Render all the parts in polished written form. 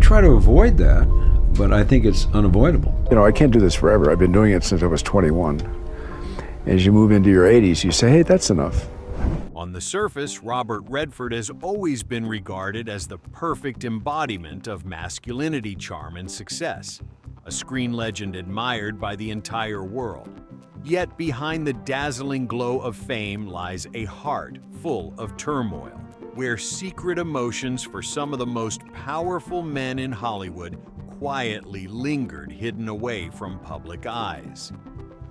try to avoid that, but I think it's unavoidable. You know, I can't do this forever. I've been doing it since I was 21. As you move into your 80s, you say, hey, that's enough. On the surface, Robert Redford has always been regarded as the perfect embodiment of masculinity, charm, and success, a screen legend admired by the entire world. Yet behind the dazzling glow of fame lies a heart full of turmoil, where secret emotions for some of the most powerful men in Hollywood quietly lingered hidden away from public eyes.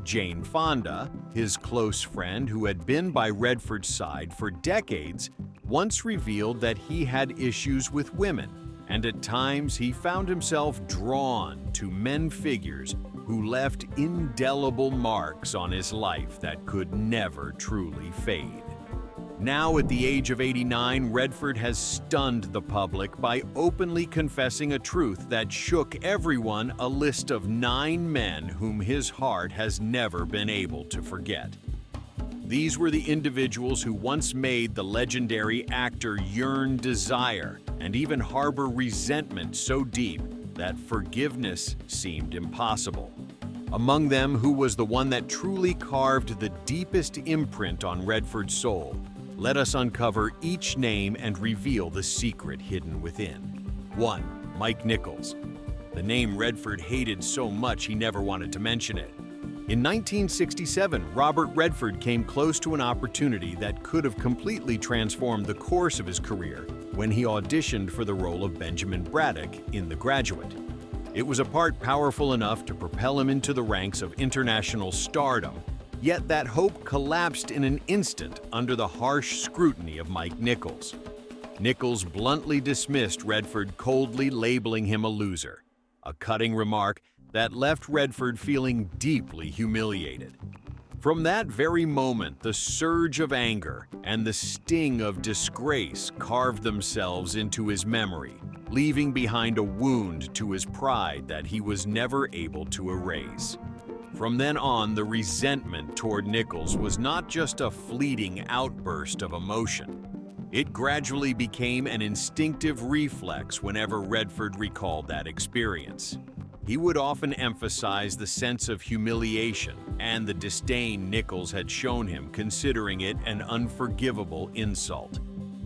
Jane Fonda, his close friend who had been by Redford's side for decades, once revealed that he had issues with women, and at times he found himself drawn to men figures who left indelible marks on his life that could never truly fade. Now, at the age of 89, Redford has stunned the public by openly confessing a truth that shook everyone, a list of 9 men whom his heart has never been able to forget. These were the individuals who once made the legendary actor yearn desire and even harbor resentment so deep that forgiveness seemed impossible. Among them, who was the one that truly carved the deepest imprint on Redford's soul? Let us uncover each name and reveal the secret hidden within. 1. Mike Nichols. The name Redford hated so much he never wanted to mention it. In 1967, Robert Redford came close to an opportunity that could have completely transformed the course of his career when he auditioned for the role of Benjamin Braddock in The Graduate. It was a part powerful enough to propel him into the ranks of international stardom, yet that hope collapsed in an instant under the harsh scrutiny of Mike Nichols. Nichols bluntly dismissed Redford, coldly labeling him a loser, a cutting remark that left Redford feeling deeply humiliated. From that very moment, the surge of anger and the sting of disgrace carved themselves into his memory, leaving behind a wound to his pride that he was never able to erase. From then on, the resentment toward Nichols was not just a fleeting outburst of emotion. It gradually became an instinctive reflex whenever Redford recalled that experience. He would often emphasize the sense of humiliation and the disdain Nichols had shown him, considering it an unforgivable insult.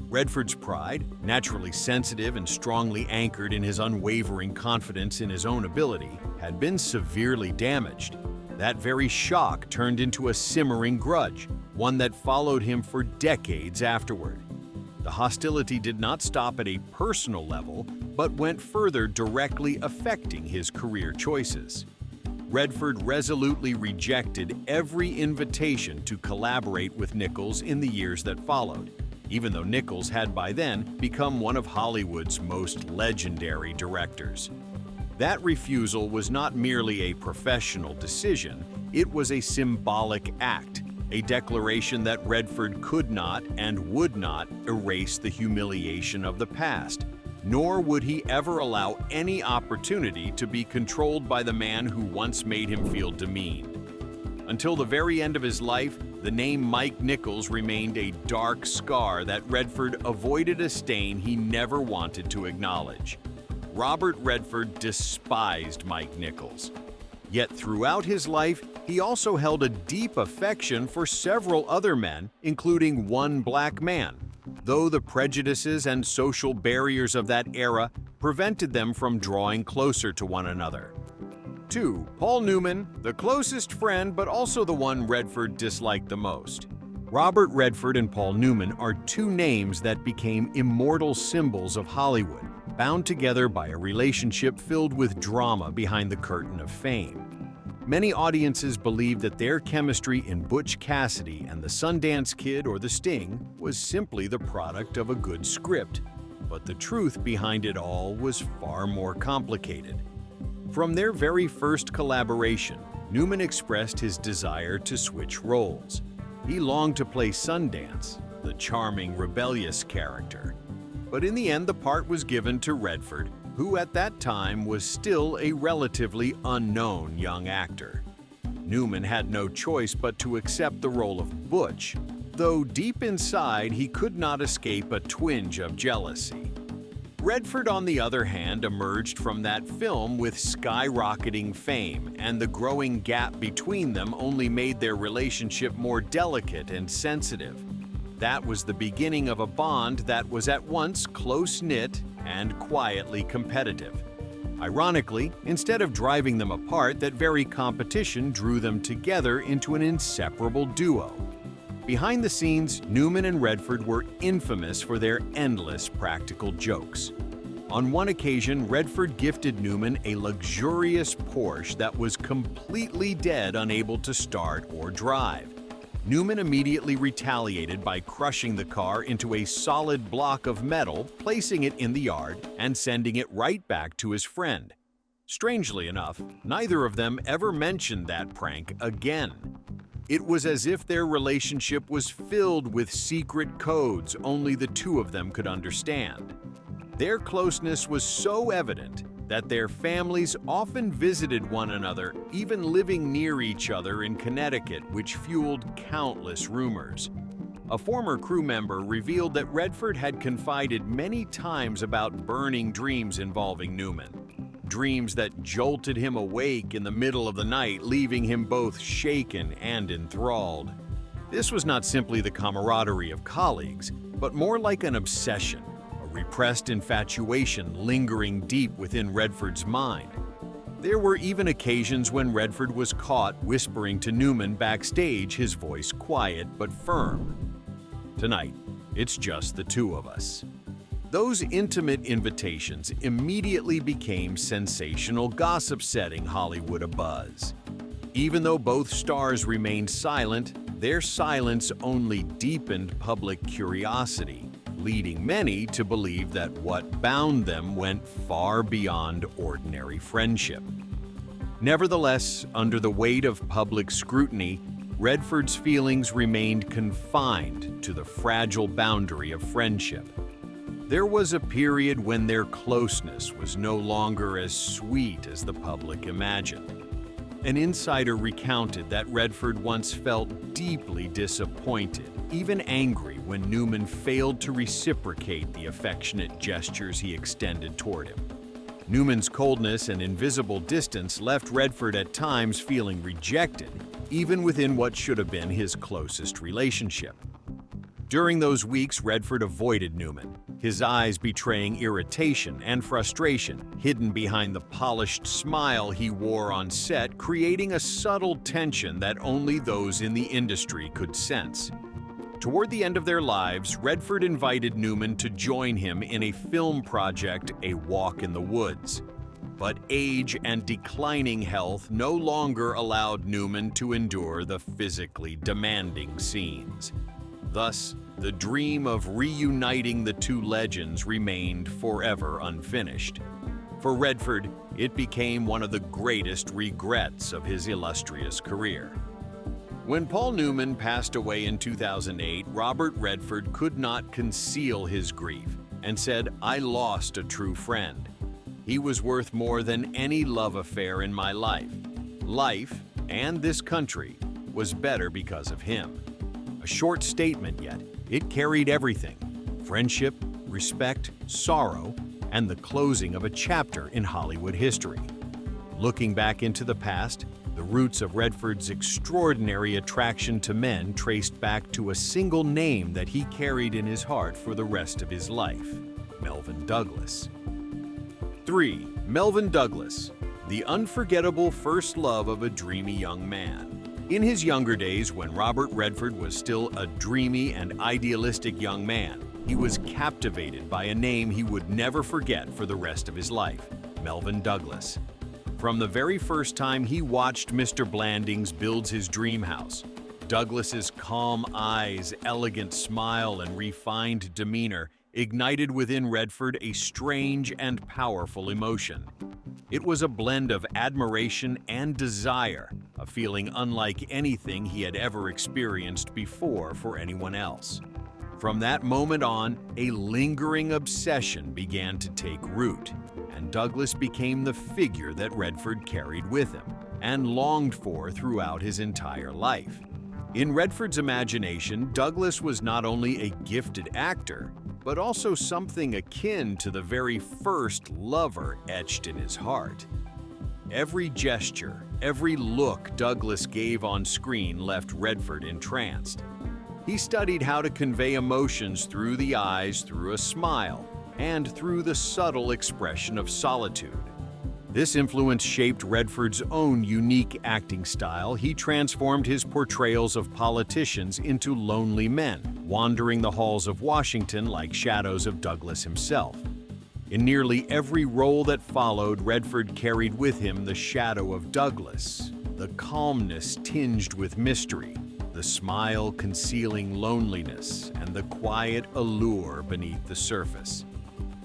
Redford's pride, naturally sensitive and strongly anchored in his unwavering confidence in his own ability, had been severely damaged. That very shock turned into a simmering grudge, one that followed him for decades afterward. The hostility did not stop at a personal level, but went further, directly affecting his career choices. Redford resolutely rejected every invitation to collaborate with Nichols in the years that followed, even though Nichols had by then become one of Hollywood's most legendary directors. That refusal was not merely a professional decision, it was a symbolic act, a declaration that Redford could not and would not erase the humiliation of the past, nor would he ever allow any opportunity to be controlled by the man who once made him feel demeaned. Until the very end of his life, the name Mike Nichols remained a dark scar that Redford avoided a stain he never wanted to acknowledge. Robert Redford despised Mike Nichols. Yet throughout his life, he also held a deep affection for several other men, including one black man, though the prejudices and social barriers of that era prevented them from drawing closer to one another. 2. Paul Newman, the closest friend but also the one Redford disliked the most. Robert Redford and Paul Newman are 2 names that became immortal symbols of Hollywood, bound together by a relationship filled with drama behind the curtain of fame. Many audiences believed that their chemistry in Butch Cassidy and the Sundance Kid or The Sting was simply the product of a good script, but the truth behind it all was far more complicated. From their very first collaboration, Newman expressed his desire to switch roles. He longed to play Sundance, the charming, rebellious character. But in the end, the part was given to Redford, who at that time was still a relatively unknown young actor. Newman had no choice but to accept the role of Butch, though deep inside he could not escape a twinge of jealousy. Redford, on the other hand, emerged from that film with skyrocketing fame, and the growing gap between them only made their relationship more delicate and sensitive. That was the beginning of a bond that was at once close-knit and quietly competitive. Ironically, instead of driving them apart, that very competition drew them together into an inseparable duo. Behind the scenes, Newman and Redford were infamous for their endless practical jokes. On one occasion, Redford gifted Newman a luxurious Porsche that was completely dead, unable to start or drive. Newman immediately retaliated by crushing the car into a solid block of metal, placing it in the yard, and sending it right back to his friend. Strangely enough, neither of them ever mentioned that prank again. It was as if their relationship was filled with secret codes only the two of them could understand. Their closeness was so evident that their families often visited one another, even living near each other in Connecticut, which fueled countless rumors. A former crew member revealed that Redford had confided many times about burning dreams involving Newman. Dreams that jolted him awake in the middle of the night, leaving him both shaken and enthralled. This was not simply the camaraderie of colleagues, but more like an obsession, a repressed infatuation lingering deep within Redford's mind. There were even occasions when Redford was caught whispering to Newman backstage, his voice quiet but firm. "Tonight, it's just the two of us." Those intimate invitations immediately became sensational gossip, setting Hollywood abuzz. Even though both stars remained silent, their silence only deepened public curiosity, leading many to believe that what bound them went far beyond ordinary friendship. Nevertheless, under the weight of public scrutiny, Redford's feelings remained confined to the fragile boundary of friendship. There was a period when their closeness was no longer as sweet as the public imagined. An insider recounted that Redford once felt deeply disappointed, even angry, when Newman failed to reciprocate the affectionate gestures he extended toward him. Newman's coldness and invisible distance left Redford at times feeling rejected, even within what should have been his closest relationship. During those weeks, Redford avoided Newman, his eyes betraying irritation and frustration, hidden behind the polished smile he wore on set, creating a subtle tension that only those in the industry could sense. Toward the end of their lives, Redford invited Newman to join him in a film project, A Walk in the Woods. But age and declining health no longer allowed Newman to endure the physically demanding scenes. Thus, the dream of reuniting the two legends remained forever unfinished. For Redford, it became one of the greatest regrets of his illustrious career. When Paul Newman passed away in 2008, Robert Redford could not conceal his grief and said, "I lost a true friend. He was worth more than any love affair in my life. Life, and this country, was better because of him." A short statement, yet it carried everything: friendship, respect, sorrow, and the closing of a chapter in Hollywood history. Looking back into the past, the roots of Redford's extraordinary attraction to men traced back to a single name that he carried in his heart for the rest of his life: Melvyn Douglas. 3. Melvyn Douglas, the unforgettable first love of a dreamy young man. In his younger days, when Robert Redford was still a dreamy and idealistic young man, he was captivated by a name he would never forget for the rest of his life: Melvyn Douglas. From the very first time he watched Mr. Blandings build his dream house, Douglas's calm eyes, elegant smile, and refined demeanor ignited within Redford a strange and powerful emotion. It was a blend of admiration and desire, a feeling unlike anything he had ever experienced before for anyone else. From that moment on, a lingering obsession began to take root, and Douglas became the figure that Redford carried with him and longed for throughout his entire life. In Redford's imagination, Douglas was not only a gifted actor, but also something akin to the very first lover etched in his heart. Every gesture, every look Douglas gave on screen left Redford entranced. He studied how to convey emotions through the eyes, through a smile, and through the subtle expression of solitude. This influence shaped Redford's own unique acting style. He transformed his portrayals of politicians into lonely men, wandering the halls of Washington like shadows of Douglas himself. In nearly every role that followed, Redford carried with him the shadow of Douglas, the calmness tinged with mystery, the smile concealing loneliness, and the quiet allure beneath the surface.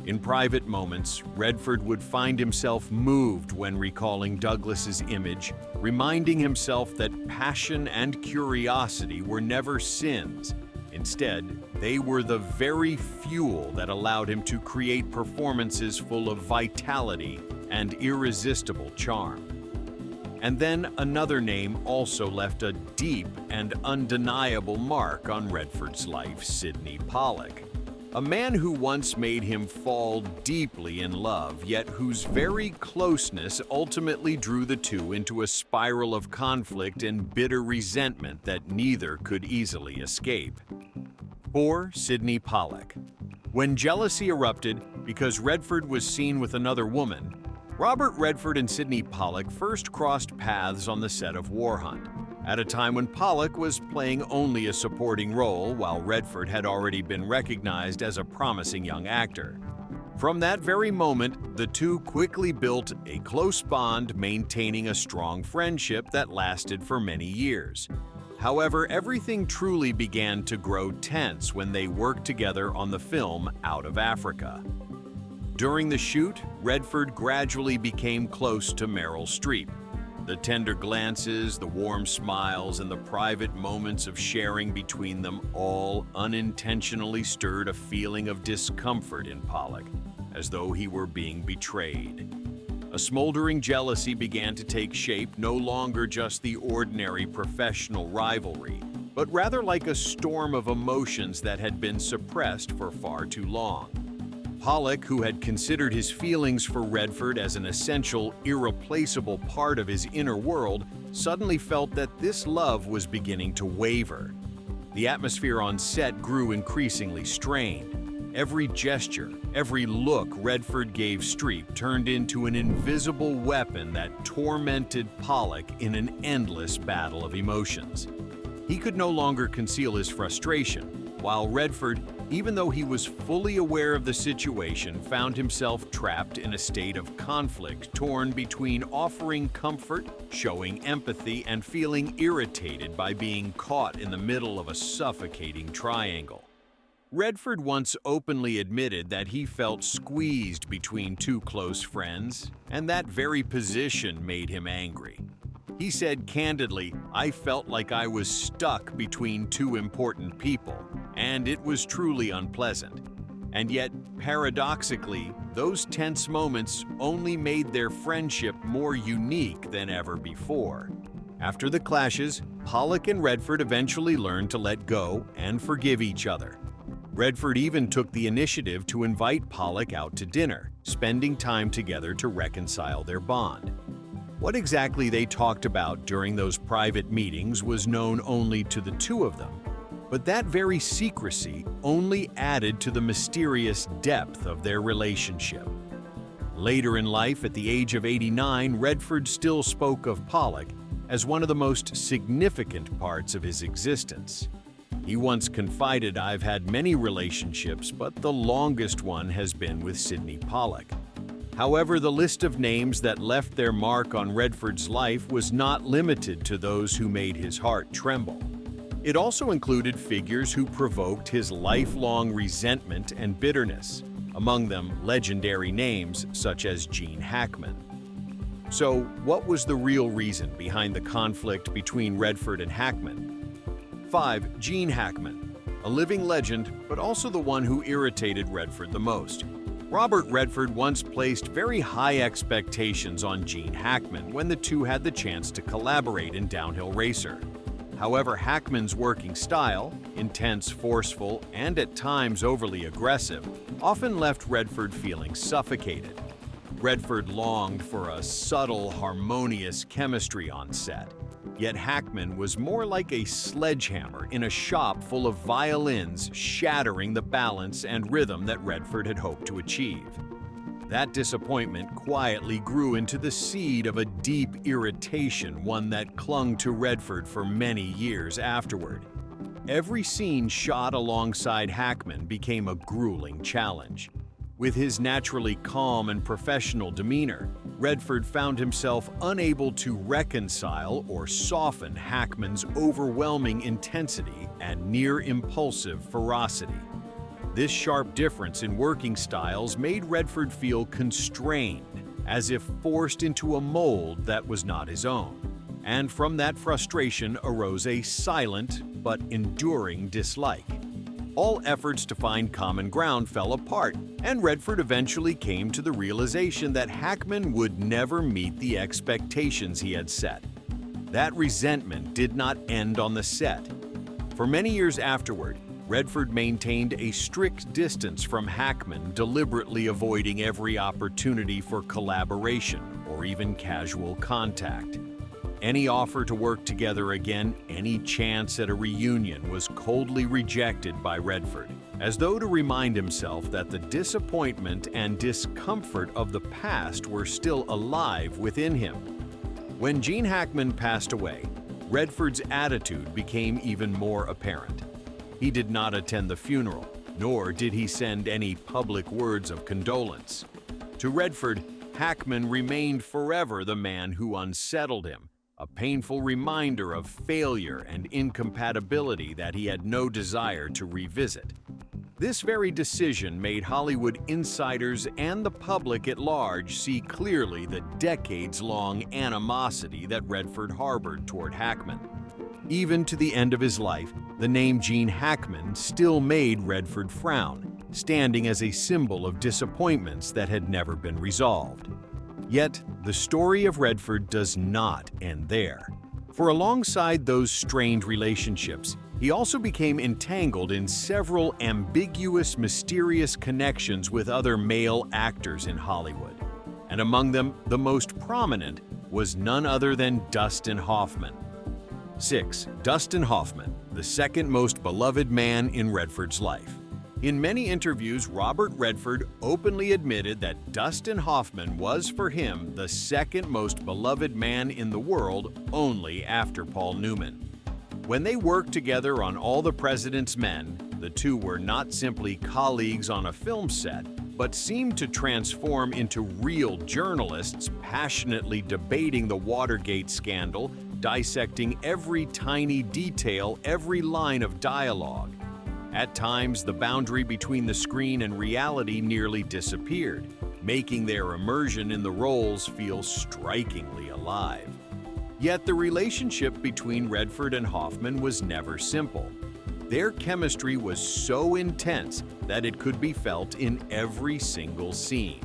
In private moments, Redford would find himself moved when recalling Douglas's image, reminding himself that passion and curiosity were never sins. Instead, they were the very fuel that allowed him to create performances full of vitality and irresistible charm. And then another name also left a deep and undeniable mark on Redford's life: Sidney Pollack. A man who once made him fall deeply in love, yet whose very closeness ultimately drew the two into a spiral of conflict and bitter resentment that neither could easily escape. Poor Sidney Pollack. When jealousy erupted because Redford was seen with another woman, Robert Redford and Sidney Pollack first crossed paths on the set of War Hunt, at a time when Pollack was playing only a supporting role, while Redford had already been recognized as a promising young actor. From that very moment, the two quickly built a close bond, maintaining a strong friendship that lasted for many years. However, everything truly began to grow tense when they worked together on the film Out of Africa. During the shoot, Redford gradually became close to Meryl Streep. The tender glances, the warm smiles, and the private moments of sharing between them all unintentionally stirred a feeling of discomfort in Pollack, as though he were being betrayed. A smoldering jealousy began to take shape, no longer just the ordinary professional rivalry, but rather like a storm of emotions that had been suppressed for far too long. Pollack, who had considered his feelings for Redford as an essential, irreplaceable part of his inner world, suddenly felt that this love was beginning to waver. The atmosphere on set grew increasingly strained. Every gesture, every look Redford gave Streep turned into an invisible weapon that tormented Pollack in an endless battle of emotions. He could no longer conceal his frustration, while Redford, even though he was fully aware of the situation, found himself trapped in a state of conflict, torn between offering comfort, showing empathy, and feeling irritated by being caught in the middle of a suffocating triangle. Redford once openly admitted that he felt squeezed between two close friends, and that very position made him angry. He said candidly, "I felt like I was stuck between two important people, and it was truly unpleasant." And yet, paradoxically, those tense moments only made their friendship more unique than ever before. After the clashes, Pollack and Redford eventually learned to let go and forgive each other. Redford even took the initiative to invite Pollack out to dinner, spending time together to reconcile their bond. What exactly they talked about during those private meetings was known only to the two of them, but that very secrecy only added to the mysterious depth of their relationship. Later in life, at the age of 89, Redford still spoke of Pollack as one of the most significant parts of his existence. He once confided, "I've had many relationships, but the longest one has been with Sidney Pollack." However, the list of names that left their mark on Redford's life was not limited to those who made his heart tremble. It also included figures who provoked his lifelong resentment and bitterness, among them legendary names such as Gene Hackman. So, what was the real reason behind the conflict between Redford and Hackman? 5. Gene Hackman, a living legend, but also the one who irritated Redford the most. Robert Redford once placed very high expectations on Gene Hackman when the two had the chance to collaborate in Downhill Racer. However, Hackman's working style, intense, forceful, and at times overly aggressive, often left Redford feeling suffocated. Redford longed for a subtle, harmonious chemistry on set, yet Hackman was more like a sledgehammer in a shop full of violins shattering the balance and rhythm that Redford had hoped to achieve. That disappointment quietly grew into the seed of a deep irritation, one that clung to Redford for many years afterward. Every scene shot alongside Hackman became a grueling challenge. With his naturally calm and professional demeanor, Redford found himself unable to reconcile or soften Hackman's overwhelming intensity and near-impulsive ferocity. This sharp difference in working styles made Redford feel constrained, as if forced into a mold that was not his own. And from that frustration arose a silent but enduring dislike. All efforts to find common ground fell apart, and Redford eventually came to the realization that Hackman would never meet the expectations he had set. That resentment did not end on the set. For many years afterward, Redford maintained a strict distance from Hackman, deliberately avoiding every opportunity for collaboration or even casual contact. Any offer to work together again, any chance at a reunion was coldly rejected by Redford, as though to remind himself that the disappointment and discomfort of the past were still alive within him. When Gene Hackman passed away, Redford's attitude became even more apparent. He did not attend the funeral, nor did he send any public words of condolence. To Redford, Hackman remained forever the man who unsettled him, a painful reminder of failure and incompatibility that he had no desire to revisit. This very decision made Hollywood insiders and the public at large see clearly the decades-long animosity that Redford harbored toward Hackman. Even to the end of his life, the name Gene Hackman still made Redford frown, standing as a symbol of disappointments that had never been resolved. Yet, the story of Redford does not end there. For alongside those strained relationships, he also became entangled in several ambiguous, mysterious connections with other male actors in Hollywood. And among them, the most prominent was none other than Dustin Hoffman. 6. Dustin Hoffman, the second most beloved man in Redford's life. In many interviews, Robert Redford openly admitted that Dustin Hoffman was for him the second most beloved man in the world, only after Paul Newman. When they worked together on All the President's Men, the two were not simply colleagues on a film set, but seemed to transform into real journalists, passionately debating the Watergate scandal, dissecting every tiny detail, every line of dialogue. At times, the boundary between the screen and reality nearly disappeared, making their immersion in the roles feel strikingly alive. Yet the relationship between Redford and Hoffman was never simple. Their chemistry was so intense that it could be felt in every single scene,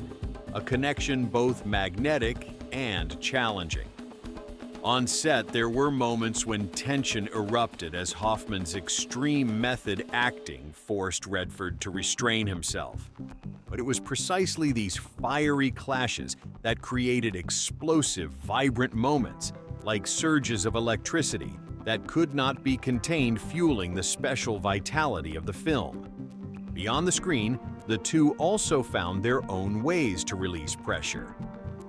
a connection both magnetic and challenging. On set, there were moments when tension erupted as Hoffman's extreme method acting forced Redford to restrain himself. But it was precisely these fiery clashes that created explosive, vibrant moments, like surges of electricity that could not be contained, fueling the special vitality of the film. Beyond the screen, the two also found their own ways to release pressure.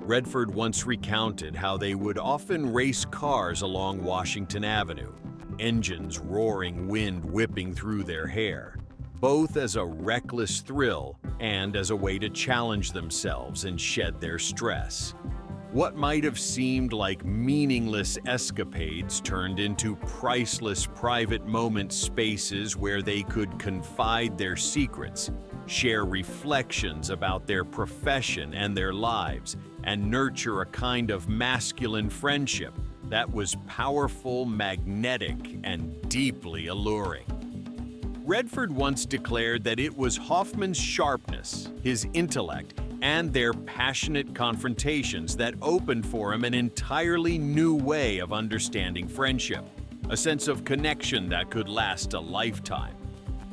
Redford once recounted how they would often race cars along Washington Avenue, engines roaring, wind whipping through their hair, both as a reckless thrill and as a way to challenge themselves and shed their stress. What might have seemed like meaningless escapades turned into priceless private moment spaces where they could confide their secrets, share reflections about their profession and their lives, and nurture a kind of masculine friendship that was powerful, magnetic, and deeply alluring. Redford once declared that it was Hoffman's sharpness, his intellect, and their passionate confrontations that opened for him an entirely new way of understanding friendship. a sense of connection that could last a lifetime.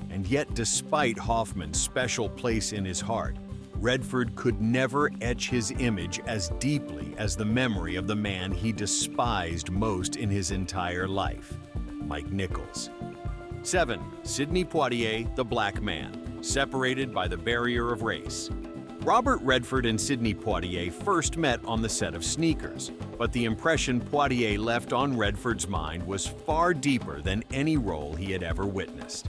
And yet, despite Hoffman's special place in his heart, Redford could never etch his image as deeply as the memory of the man he despised most in his entire life, Mike Nichols. 7. Sidney Poitier, the Black Man, separated by the barrier of race. Robert Redford and Sidney Poitier first met on the set of Sneakers, but the impression Poitier left on Redford's mind was far deeper than any role he had ever witnessed.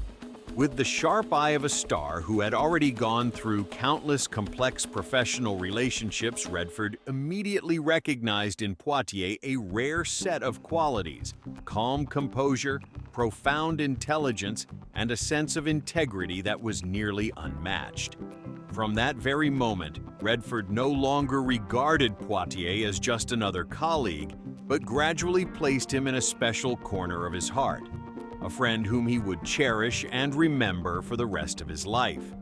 With the sharp eye of a star who had already gone through countless complex professional relationships, Redford immediately recognized in Poitier a rare set of qualities: calm composure, profound intelligence, and a sense of integrity that was nearly unmatched. From that very moment, Redford no longer regarded Poitier as just another colleague, but gradually placed him in a special corner of his heart, a friend whom he would cherish and remember for the rest of his life.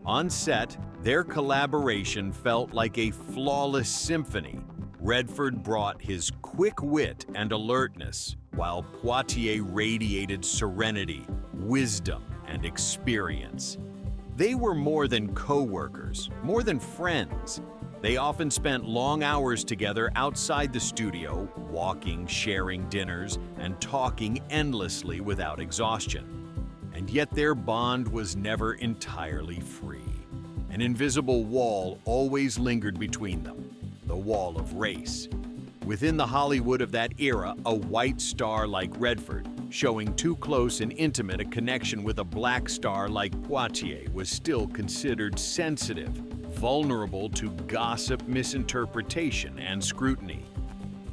On set, their collaboration felt like a flawless symphony. Redford brought his quick wit and alertness, while Poitier radiated serenity, wisdom, and experience. They were more than co-workers, more than friends. They often spent long hours together outside the studio, walking, sharing dinners, and talking endlessly without exhaustion. And yet their bond was never entirely free. An invisible wall always lingered between them, the wall of race. Within the Hollywood of that era, a white star like Redford, showing too close and intimate a connection with a black star like Poitier, was still considered sensitive, vulnerable to gossip, misinterpretation, and scrutiny.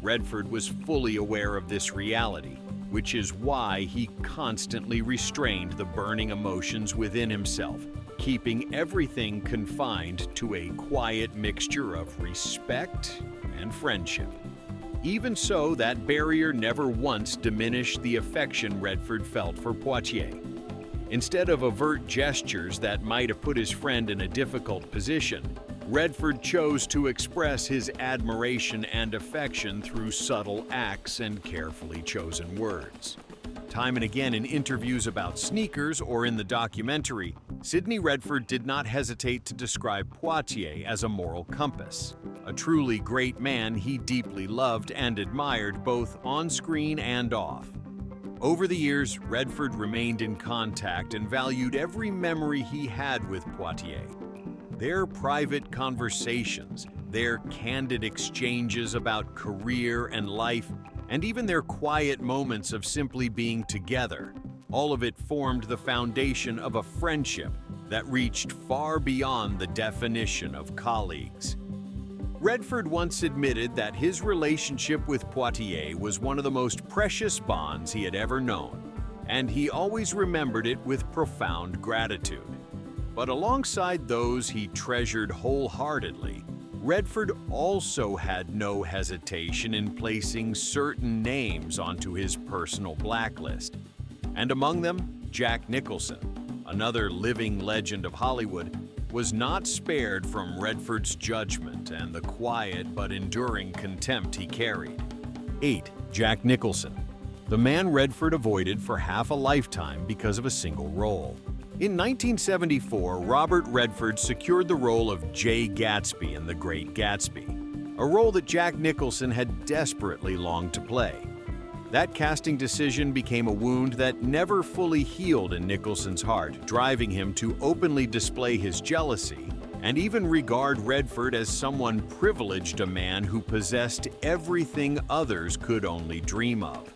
Redford was fully aware of this reality, which is why he constantly restrained the burning emotions within himself, keeping everything confined to a quiet mixture of respect and friendship. Even so, that barrier never once diminished the affection Redford felt for Poitier. Instead of overt gestures that might have put his friend in a difficult position, Redford chose to express his admiration and affection through subtle acts and carefully chosen words. Time and again in interviews about Sneakers or in the documentary, Sidney Redford did not hesitate to describe Poitier as a moral compass, a truly great man he deeply loved and admired both on screen and off. Over the years, Redford remained in contact and valued every memory he had with Poitier. Their private conversations, their candid exchanges about career and life, and even their quiet moments of simply being together, all of it formed the foundation of a friendship that reached far beyond the definition of colleagues. Redford once admitted that his relationship with Poitier was one of the most precious bonds he had ever known, and he always remembered it with profound gratitude. But alongside those he treasured wholeheartedly, Redford also had no hesitation in placing certain names onto his personal blacklist. And among them, Jack Nicholson, another living legend of Hollywood, was not spared from Redford's judgment and the quiet but enduring contempt he carried. 8. Jack Nicholson, the man Redford avoided for half a lifetime because of a single role. In 1974, Robert Redford secured the role of Jay Gatsby in The Great Gatsby, a role that Jack Nicholson had desperately longed to play. That casting decision became a wound that never fully healed in Nicholson's heart, driving him to openly display his jealousy and even regard Redford as someone privileged, a man who possessed everything others could only dream of.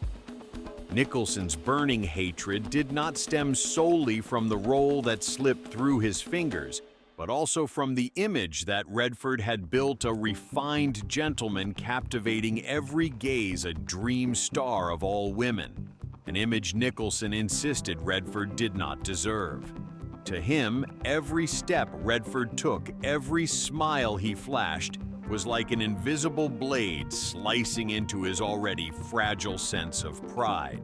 Nicholson's burning hatred did not stem solely from the role that slipped through his fingers, but also from the image that Redford had built, a refined gentleman captivating every gaze, a dream star of all women, an image Nicholson insisted Redford did not deserve. To him, every step Redford took, every smile he flashed, was like an invisible blade slicing into his already fragile sense of pride.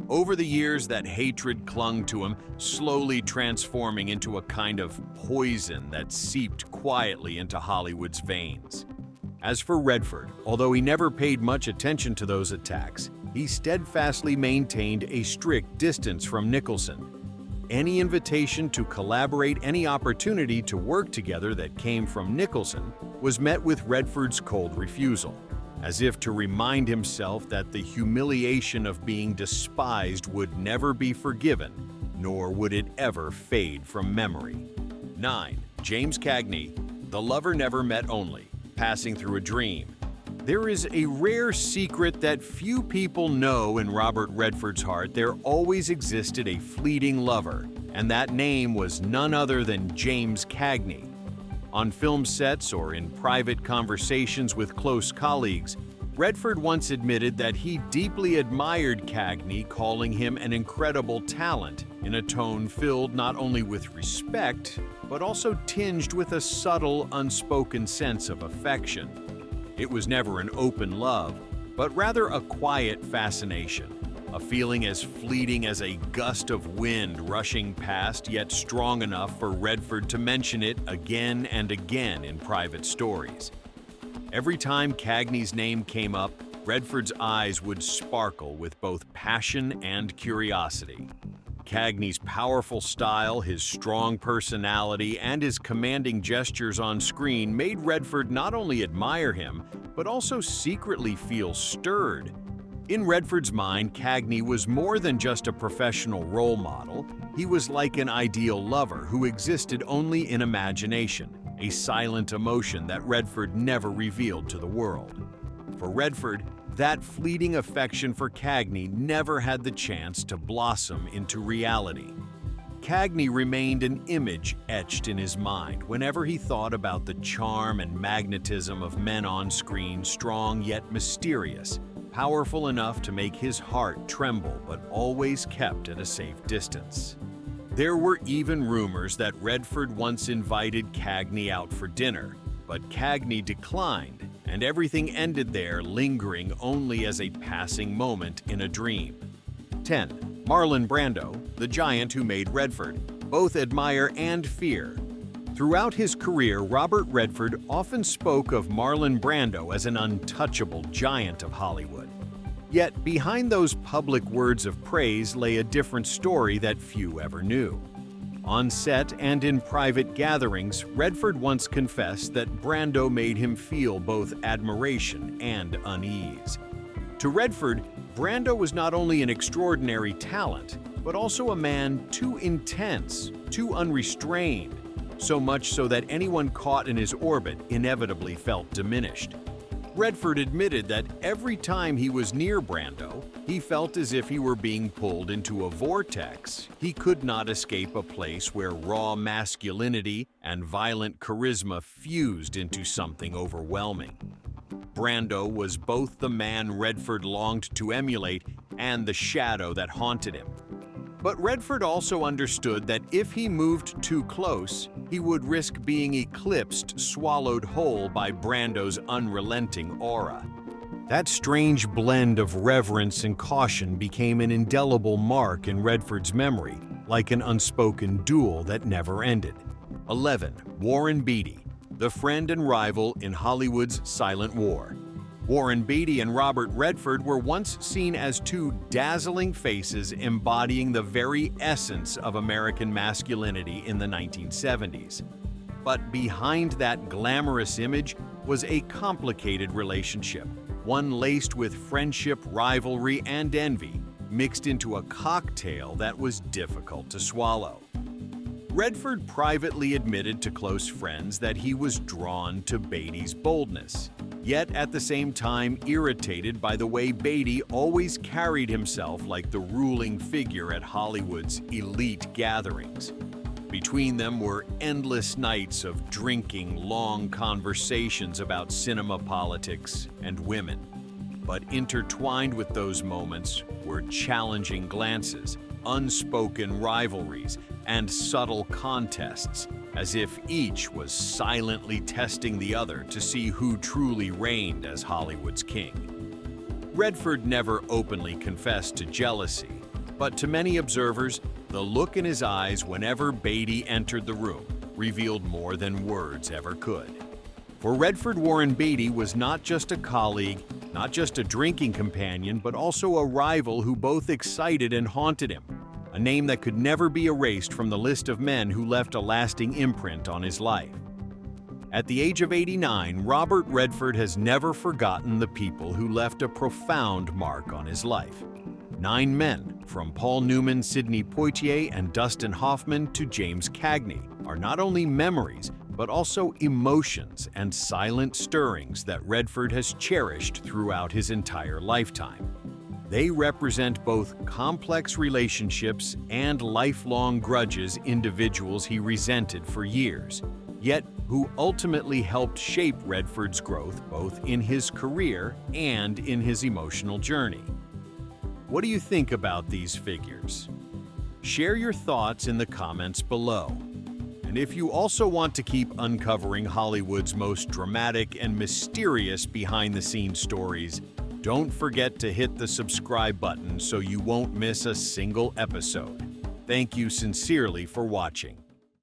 Over the years, that hatred clung to him, slowly transforming into a kind of poison that seeped quietly into Hollywood's veins. As for Redford, although he never paid much attention to those attacks, he steadfastly maintained a strict distance from Nicholson. Any invitation to collaborate, any opportunity to work together that came from Nicholson was met with Redford's cold refusal, as if to remind himself that the humiliation of being despised would never be forgiven, nor would it ever fade from memory. 9. James Cagney, The Lover Never Met Only, Passing Through a Dream. There is a rare secret that few people know in Robert Redford's heart. There always existed a fleeting lover, and that name was none other than James Cagney. On film sets or in private conversations with close colleagues, Redford once admitted that he deeply admired Cagney, calling him an incredible talent, in a tone filled not only with respect, but also tinged with a subtle, unspoken sense of affection. It was never an open love, but rather a quiet fascination, a feeling as fleeting as a gust of wind rushing past, yet strong enough for Redford to mention it again and again in private stories. Every time Cagney's name came up, Redford's eyes would sparkle with both passion and curiosity. Cagney's powerful style, his strong personality, and his commanding gestures on screen made Redford not only admire him, but also secretly feel stirred. In Redford's mind, Cagney was more than just a professional role model. He was like an ideal lover who existed only in imagination, a silent emotion that Redford never revealed to the world. For Redford, that fleeting affection for Cagney never had the chance to blossom into reality. Cagney remained an image etched in his mind whenever he thought about the charm and magnetism of men on screen, strong yet mysterious, powerful enough to make his heart tremble but always kept at a safe distance. There were even rumors that Redford once invited Cagney out for dinner, but Cagney declined, and everything ended there, lingering only as a passing moment in a dream. 10. Marlon Brando, the giant who made Redford, both admire and fear. Throughout his career, Robert Redford often spoke of Marlon Brando as an untouchable giant of Hollywood. Yet behind those public words of praise lay a different story that few ever knew. On set and in private gatherings, Redford once confessed that Brando made him feel both admiration and unease. To Redford, Brando was not only an extraordinary talent, but also a man too intense, too unrestrained, so much so that anyone caught in his orbit inevitably felt diminished. Redford admitted that every time he was near Brando, he felt as if he were being pulled into a vortex. He could not escape a place where raw masculinity and violent charisma fused into something overwhelming. Brando was both the man Redford longed to emulate and the shadow that haunted him. But Redford also understood that if he moved too close, he would risk being eclipsed, swallowed whole by Brando's unrelenting aura. That strange blend of reverence and caution became an indelible mark in Redford's memory, like an unspoken duel that never ended. 11. Warren Beatty, the friend and rival in Hollywood's silent war. Warren Beatty and Robert Redford were once seen as two dazzling faces embodying the very essence of American masculinity in the 1970s. But behind that glamorous image was a complicated relationship, one laced with friendship, rivalry, and envy, mixed into a cocktail that was difficult to swallow. Redford privately admitted to close friends that he was drawn to Beatty's boldness, yet at the same time irritated by the way Beatty always carried himself like the ruling figure at Hollywood's elite gatherings. Between them were endless nights of drinking, long conversations about cinema, politics, and women. But intertwined with those moments were challenging glances, unspoken rivalries, and subtle contests, as if each was silently testing the other to see who truly reigned as Hollywood's king. Redford never openly confessed to jealousy, but to many observers, the look in his eyes whenever Beatty entered the room revealed more than words ever could. For Redford, Warren Beatty was not just a colleague, Not just a drinking companion, but also a rival who both excited and haunted him. A name that could never be erased from the list of men who left a lasting imprint on his life. At the age of 89, Robert Redford has never forgotten the people who left a profound mark on his life. 9 men, from Paul Newman, Sidney Poitier, and Dustin Hoffman to James Cagney, are not only memories, but also emotions and silent stirrings that Redford has cherished throughout his entire lifetime. They represent both complex relationships and lifelong grudges individuals he resented for years, yet who ultimately helped shape Redford's growth both in his career and in his emotional journey. What do you think about these figures? Share your thoughts in the comments below. And if you also want to keep uncovering Hollywood's most dramatic and mysterious behind-the-scenes stories, don't forget to hit the subscribe button so you won't miss a single episode. Thank you sincerely for watching.